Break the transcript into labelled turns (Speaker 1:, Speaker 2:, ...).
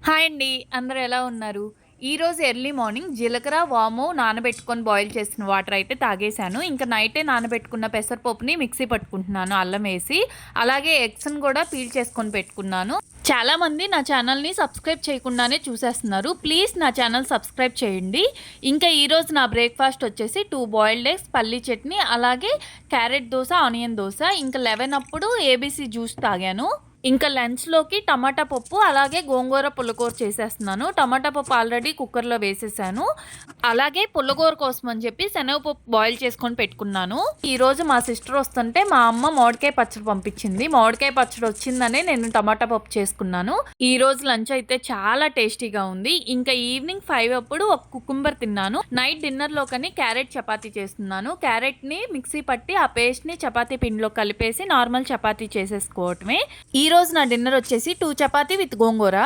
Speaker 1: Hi అండి. అందరూ ఎలా ఉన్నారు? ఈరోజు ఎర్లీ మార్నింగ్ జీలకర్ర, వాము నానబెట్టుకొని బాయిల్ చేసిన వాటర్ అయితే తాగేశాను. ఇంకా నైటే నానబెట్టుకున్న పెసరపప్పుని మిక్సీ పట్టుకుంటున్నాను అల్లం వేసి. అలాగే ఎగ్స్‌ని కూడా పీల్ చేసుకొని పెట్టుకున్నాను. చాలామంది నా ఛానల్‌ని సబ్స్క్రైబ్ చేయకుండానే చూసేస్తున్నారు. ప్లీజ్ నా ఛానల్ సబ్స్క్రైబ్ చేయండి. ఇంకా ఈరోజు నా బ్రేక్‌ఫాస్ట్ వచ్చేసి 2 బాయిల్డ్ ఎగ్స్, పల్లీ చట్నీ, అలాగే క్యారెట్ దోస, ఆనియన్ దోస. ఇంకా 11 అప్పుడు ఏబీసీ జ్యూస్ తాగాను. ఇంకా లంచ్‌లోకి టమాటా పప్పు, అలాగే గోంగూర పుల్లకూర చేసేస్తున్నాను. టమాటా పప్పు ఆల్రెడీ కుక్కర్‌లో వేసేసాను. అలాగే పుల్లగూర కోసం అని చెప్పి శనగపప్పు బాయిల్ చేసుకొని పెట్టుకున్నాను. ఈరోజు మా సిస్టర్ వస్తుంటే మా అమ్మ మామిడికాయ పచ్చడి పంపించింది. మామిడికాయ పచ్చడి వచ్చిందనే నేను టమాటా పప్పు చేసుకున్నాను. ఈరోజు లంచ్ అయితే చాలా టేస్టీగా ఉంది. ఇంకా ఈవినింగ్ 5 అప్పుడు ఒక కుకుంబర్ తిన్నాను. నైట్ డిన్నర్‌లోకని క్యారెట్ చపాతీ చేస్తున్నాను. క్యారెట్‌ని మిక్సీ పట్టి ఆ పేస్ట్‌ని చపాతీ పిండిలో కలిపేసి నార్మల్ చపాతీ చేసేసుకోవటమే. ఈరోజు నా డిన్నర్ వచ్చేసి 2 చపాతీ విత్ గోంగూర.